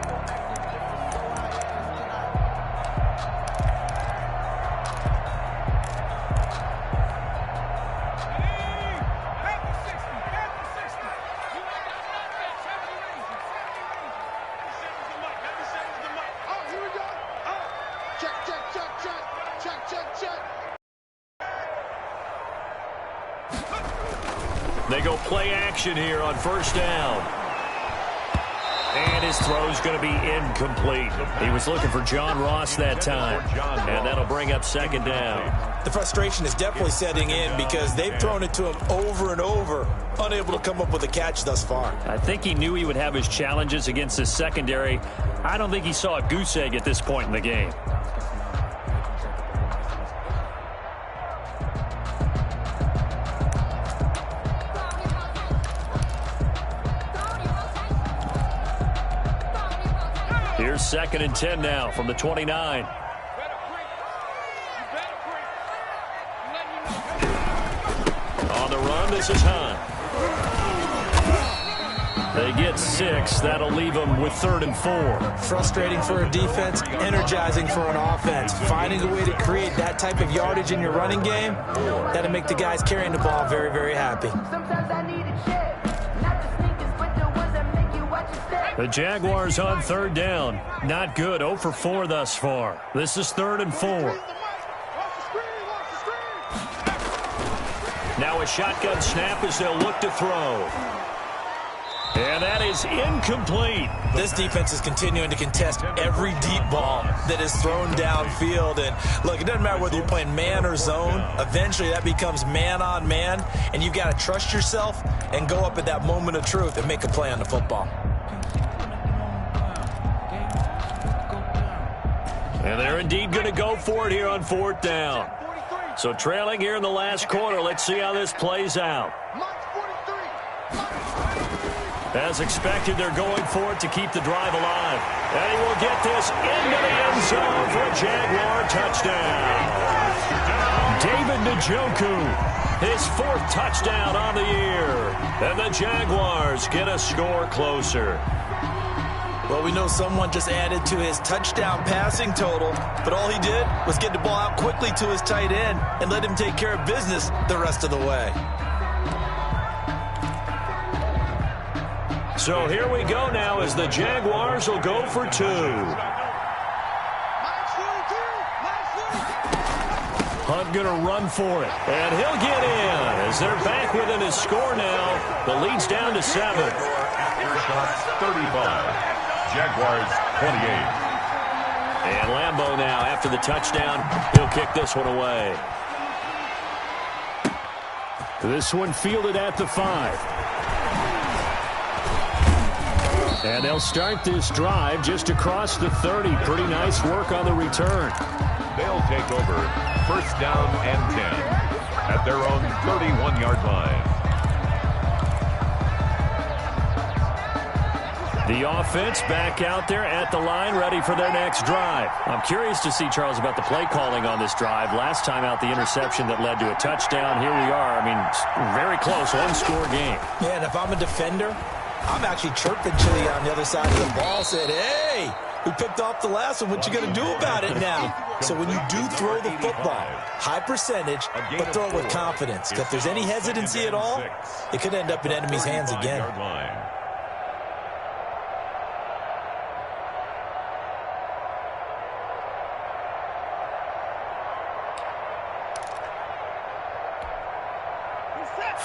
They go play action here on first down. And his throw's going to be incomplete. He was looking for John Ross that time. And that'll bring up second down. The frustration is definitely setting in because they've thrown it to him over and over, unable to come up with a catch thus far. I think he knew he would have his challenges against his secondary. I don't think he saw a goose egg at this point in the game. Here's 2nd and 10 now from the 29. On the run, this is Hunt. They get 6. That'll leave them with 3rd and 4. Frustrating for a defense, energizing for an offense. Finding a way to create that type of yardage in your running game, that'll make the guys carrying the ball very, very happy. The Jaguars on 3rd down. Not good. 0 for 4 thus far. This is 3rd and 4. Now a shotgun snap as they'll look to throw. And that is incomplete. This defense is continuing to contest every deep ball that is thrown downfield. And look, it doesn't matter whether you're playing man or zone. Eventually that becomes man on man. And you've got to trust yourself and go up at that moment of truth and make a play on the football. And they're indeed going to go for it here on 4th down. So trailing here in the last quarter. Let's see how this plays out. As expected, they're going for it to keep the drive alive. And he will get this into the end zone for a Jaguar touchdown. David Njoku, his 4th touchdown on the year. And the Jaguars get a score closer. Well, we know someone just added to his touchdown passing total, but all he did was get the ball out quickly to his tight end and let him take care of business the rest of the way. So here we go now as the Jaguars will go for 2. Hunt going to run for it, and he'll get in as they're back within his score now. The lead's down to 7. 35. Jaguars 28. And Lambeau now, after the touchdown, he'll kick this one away. This one fielded at the 5. And they'll start this drive just across the 30. Pretty nice work on the return. They'll take over first down and 10 at their own 31-yard line. The offense back out there at the line, ready for their next drive. I'm curious to see, Charles, about the play calling on this drive. Last time out, the interception that led to a touchdown. Here we are. I mean, very close, one-score game. Yeah, and if I'm a defender, I'm actually chirping Chili on the other side of the ball, said, hey, we picked off the last one. What you going to do about it now? So when you do throw the football, high percentage, but throw it with confidence. If there's any hesitancy at all, it could end up in enemy's hands again.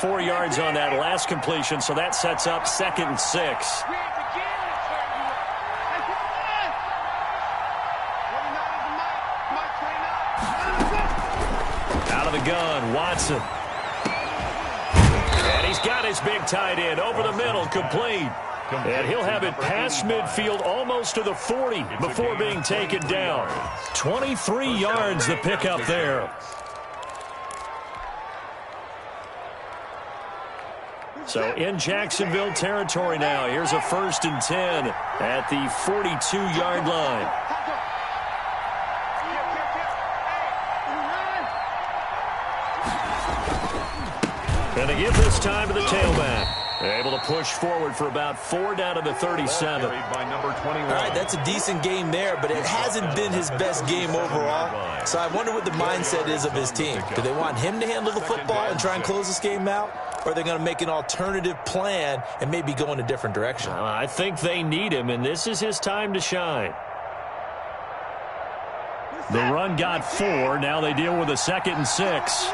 4 yards on that last completion, so that sets up 2nd and 6. Out of the gun, Watson. And he's got his big tight end over the middle, complete. And he'll have it past midfield almost to the 40 before being taken down. 23 yards the pickup there. So in Jacksonville territory now. Here's a 1st and 10 at the 42-yard line. And they give this time to the tailback. They're able to push forward for about 4 down to the 37. All right, that's a decent game there, but it hasn't been his best game overall. So I wonder what the mindset is of his team. Do they want him to handle the football and try and close this game out? Or are they going to make an alternative plan and maybe go in a different direction? I think they need him, and this is his time to shine. The run got 4. Now they deal with a 2nd and 6.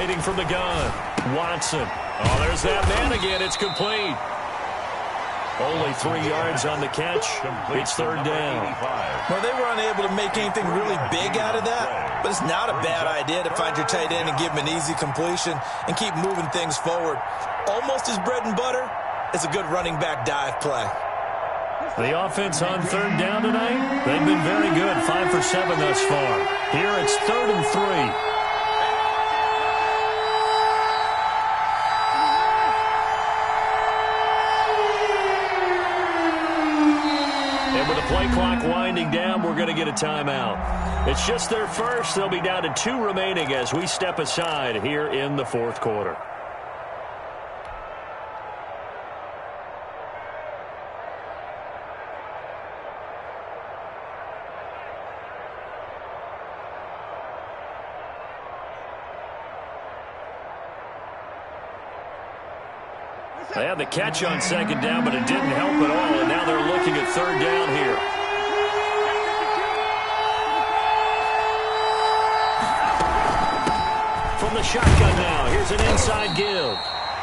Waiting from the gun. Watson. Oh, there's that man again. It's complete. Only 3 yards on the catch. It's third down. Well, they were unable to make anything really big out of that, but it's not a bad idea to find your tight end and give him an easy completion and keep moving things forward. Almost his bread and butter is a good running back dive play. The offense on third down tonight, they've been very good, 5 for 7 thus far. Here it's 3rd and 3. Play clock winding down, we're going to get a timeout. It's just their first. They'll be down to 2 remaining as we step aside here in the fourth quarter. They had the catch on second down, but it didn't help at all, and now they're looking at third down here. From the shotgun now, here's an inside give.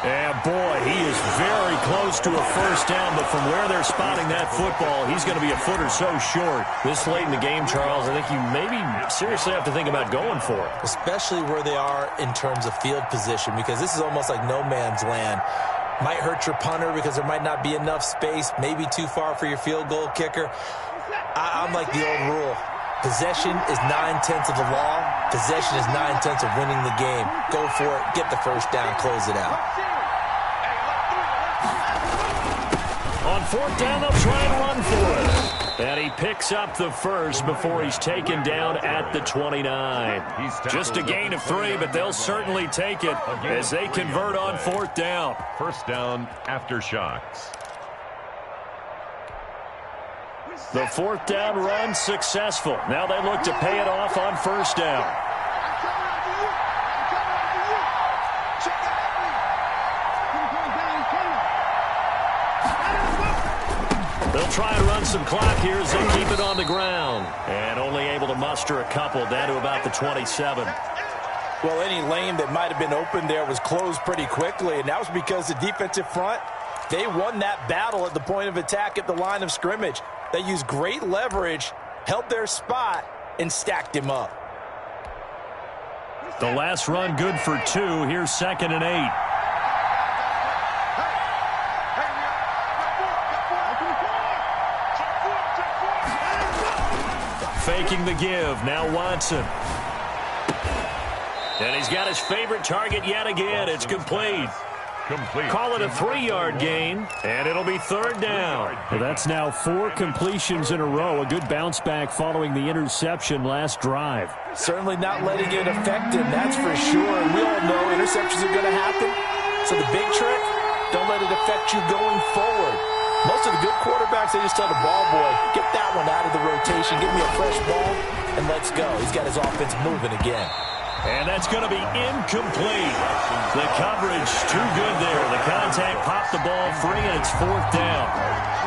And boy, he is very close to a first down, but from where they're spotting that football, he's going to be a foot or so short. This late in the game, Charles, I think you maybe seriously have to think about going for it. Especially where they are in terms of field position, because this is almost like no man's land. Might hurt your punter because there might not be enough space, maybe too far for your field goal kicker. I'm like the old rule. Possession is 9/10 of the law. Possession is 9/10 of winning the game. Go for it. Get the first down. Close it out. On fourth down, they'll try and run for it. And he picks up the first before he's taken down at the 29. Just a gain of 3, but they'll certainly take it as they convert on fourth down. First down after shocks. The fourth down run successful. Now they look to pay it off on first down. They'll try and run some clock here as they keep it on the ground. And only able to muster a couple down to about the 27. Well, any lane that might have been open there was closed pretty quickly, and that was because the defensive front, they won that battle at the point of attack at the line of scrimmage. They used great leverage, held their spot, and stacked him up. The last run good for 2. Here's 2nd and 8. Faking the give. Now Watson. And he's got his favorite target yet again. It's complete. Call it a 3-yard gain, and it'll be third down. Well, that's now 4 completions in a row. A good bounce back following the interception last drive. Certainly not letting it affect him, that's for sure. And we all know interceptions are going to happen. So the big trick, don't let it affect you going forward. Most of the good quarterbacks, they just tell the ball boy, get that one out of the rotation, give me a fresh ball, and let's go. He's got his offense moving again. And that's going to be incomplete. The coverage too good there. The contact popped the ball free, and it's fourth down.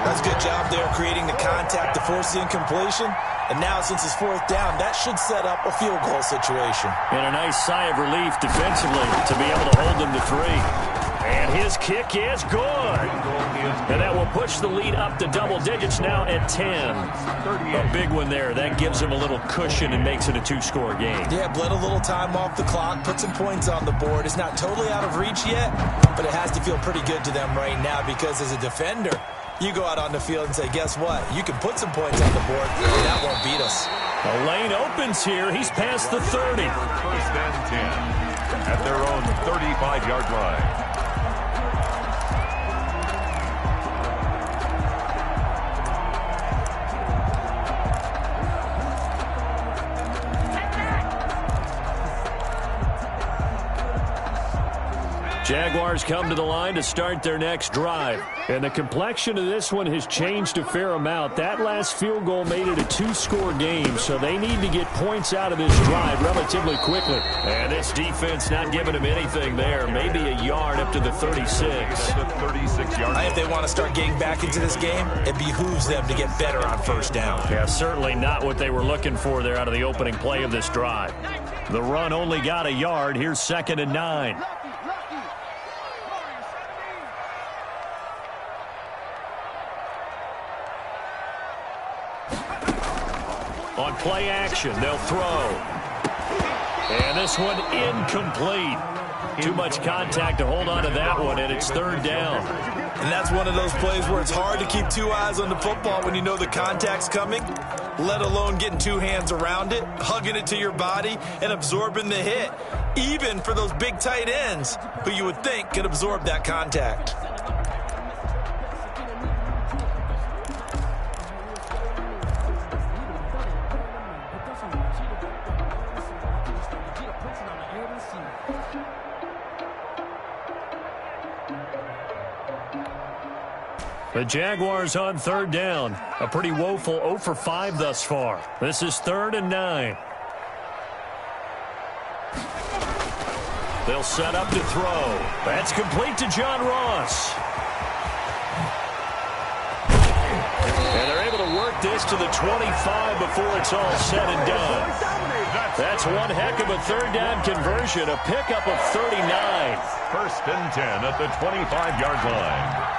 That's a good job there creating the contact to force the incompletion. And now since it's fourth down, that should set up a field goal situation. And a nice sigh of relief defensively to be able to hold them to 3. And his kick is good. And that will push the lead up to double digits now at 10. A big one there. That gives him a little cushion and makes it a 2-score game. Yeah, bled a little time off the clock, put some points on the board. It's not totally out of reach yet, but it has to feel pretty good to them right now because as a defender, you go out on the field and say, guess what? You can put some points on the board, and that won't beat us. The lane opens here. He's past the 30. First and 10 at their own 35-yard line. Jaguars come to the line to start their next drive. And the complexion of this one has changed a fair amount. That last field goal made it a 2-score game, so they need to get points out of this drive relatively quickly. And this defense not giving them anything there. Maybe a yard up to the 36. If they want to start getting back into this game, it behooves them to get better on first down. Yeah, certainly not what they were looking for there out of the opening play of this drive. The run only got a yard. Here's 2nd and 9. On play action, they'll throw. And this one incomplete. Too much contact to hold on to that one, and it's 3rd down. And that's one of those plays where it's hard to keep 2 eyes on the football when you know the contact's coming, let alone getting 2 hands around it, hugging it to your body, and absorbing the hit, even for those big tight ends who you would think could absorb that contact. The Jaguars on 3rd down. A pretty woeful 0 for 5 thus far. This is 3rd and 9. They'll set up to throw. That's complete to John Ross. And they're able to work this to the 25 before it's all said and done. That's one heck of a 3rd down conversion, a pickup of 39. 1st and 10 at the 25-yard line.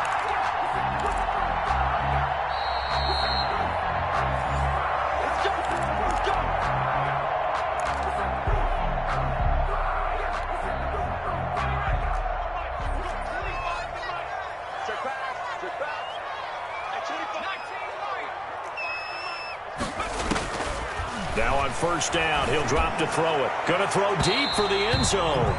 Now on 1st down, he'll drop to throw it. Going to throw deep for the end zone.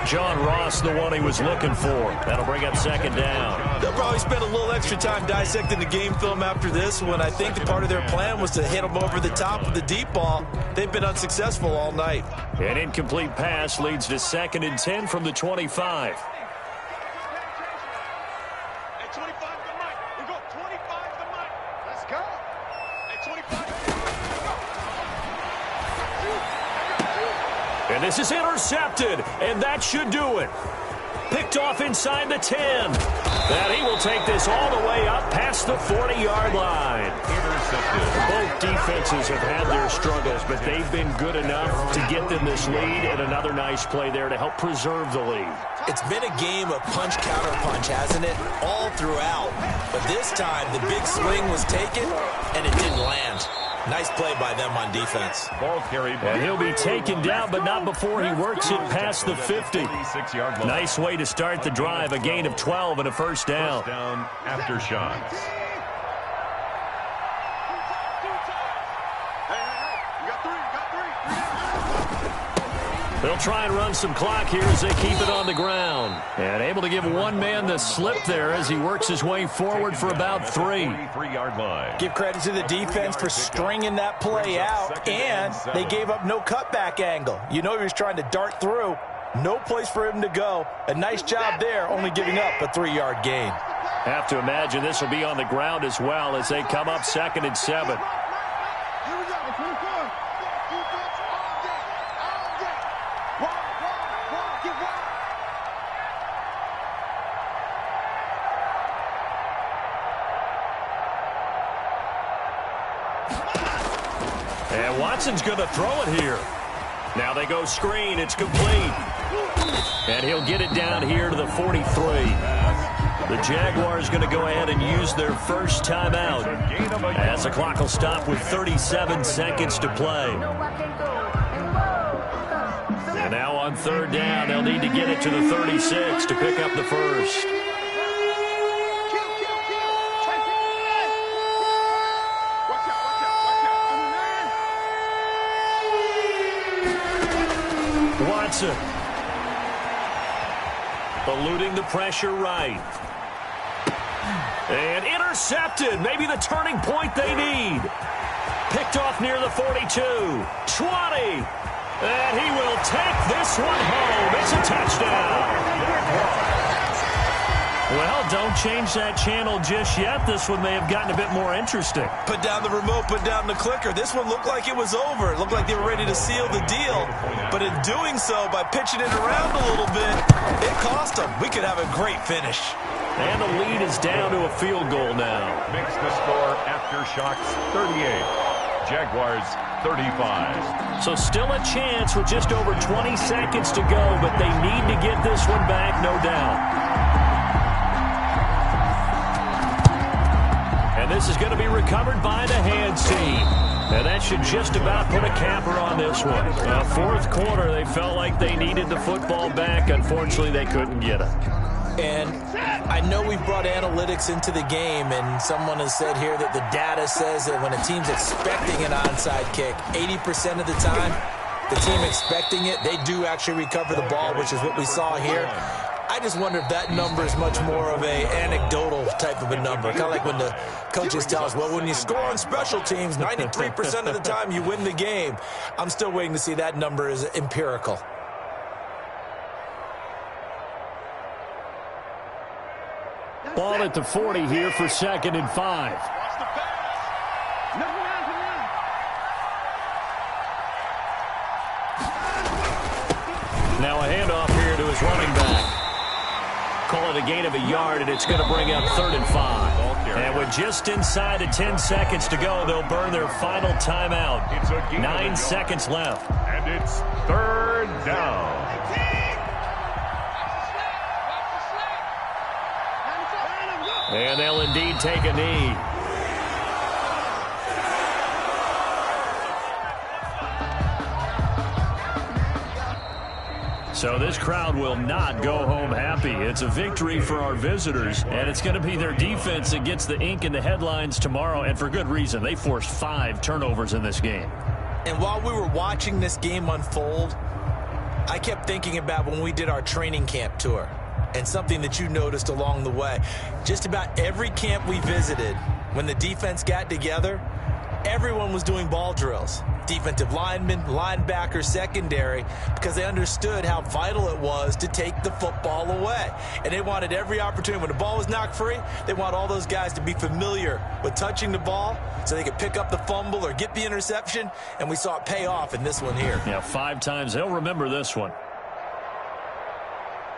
John Ross, the one he was looking for. That'll bring up 2nd down. They'll probably spend a little extra time dissecting the game film after this when I think the part of their plan was to hit them over the top with the deep ball. They've been unsuccessful all night. An incomplete pass leads to 2nd and 10 from the 25. And this is intercepted, and that should do it. Picked off inside the 10. And he will take this all the way up past the 40-yard line. Intercepted. Both defenses have had their struggles, but they've been good enough to get them this lead, and another nice play there to help preserve the lead. It's been a game of punch, counter punch, hasn't it? All throughout. But this time, the big swing was taken, and it didn't land. Nice play by them on defense. Ball carried. And he'll be taken down, but not before he works it past the 50. Nice way to start the drive. A gain of 12 and a 1st down. 1st down after shots. They'll try and run some clock here as they keep it on the ground. And able to give one man the slip there as he works his way forward for about 3. 43-yard line. Give credit to the defense for stringing that play out, and they gave up no cutback angle. You know he was trying to dart through. No place for him to go. A nice job there, only giving up a 3-yard gain. Have to imagine this will be on the ground as well as they come up 2nd and 7. And Watson's going to throw it here. Now they go screen. It's complete. And he'll get it down here to the 43. The Jaguars going to go ahead and use their first timeout as the clock will stop with 37 seconds to play. And now on 3rd down, they'll need to get it to the 36 to pick up the first. Watson. Eluding the pressure right. And intercepted. Maybe the turning point they need. Picked off near the 42. 20. And he will take this one home. It's a touchdown. Well, don't change that channel just yet. This one may have gotten a bit more interesting. Put down the remote, put down the clicker. This one looked like it was over. It looked like they were ready to seal the deal. But in doing so, by pitching it around a little bit, it cost them. We could have a great finish. And the lead is down to a field goal now. Makes the score after shocks 38. Jaguars 35. So still a chance with just over 20 seconds to go, but they need to get this one back, no doubt. And this is going to be recovered by the hands team. And that should just about put a capper on this one. Fourth quarter, they felt like they needed the football back. Unfortunately, they couldn't get it. And I know we've brought analytics into the game, and someone has said here that the data says that when a team's expecting an onside kick, 80% of the time, the team expecting it, they do actually recover the ball, which is what we saw here. I just wonder if that number is much more of a anecdotal type of a number. Kind of like when the coaches tell us, well, when you score on special teams, 93% of the time you win the game. I'm still waiting to see that number is empirical. Ball at the 40 here for 2nd and 5. Now a handoff here to his running back. Call it a gain of a yard, and it's going to bring up 3rd and 5. And with just inside of 10 seconds to go, they'll burn their final timeout. 9 seconds left. And it's 3rd down. And they'll indeed take a knee. So this crowd will not go home happy. It's a victory for our visitors, and it's going to be their defense that gets the ink in the headlines tomorrow, and for good reason. They forced 5 turnovers in this game. And while we were watching this game unfold, I kept thinking about when we did our training camp tour, and something that you noticed along the way. Just about every camp we visited, when the defense got together, everyone was doing ball drills. Defensive linemen, linebackers, secondary, because they understood how vital it was to take the football away. And they wanted every opportunity. When the ball was knocked free, they want all those guys to be familiar with touching the ball so they could pick up the fumble or get the interception. And we saw it pay off in this one here. Yeah, 5 times. They'll remember this one.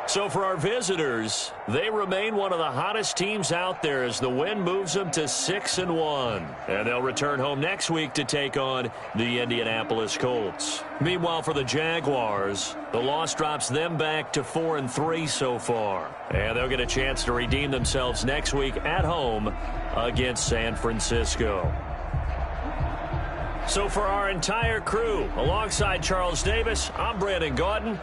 So for our visitors, they remain one of the hottest teams out there as the win moves them to 6-1. And they'll return home next week to take on the Indianapolis Colts. Meanwhile, for the Jaguars, the loss drops them back to 4-3 so far. And they'll get a chance to redeem themselves next week at home against San Francisco. So for our entire crew, alongside Charles Davis, I'm Brandon Gaudin.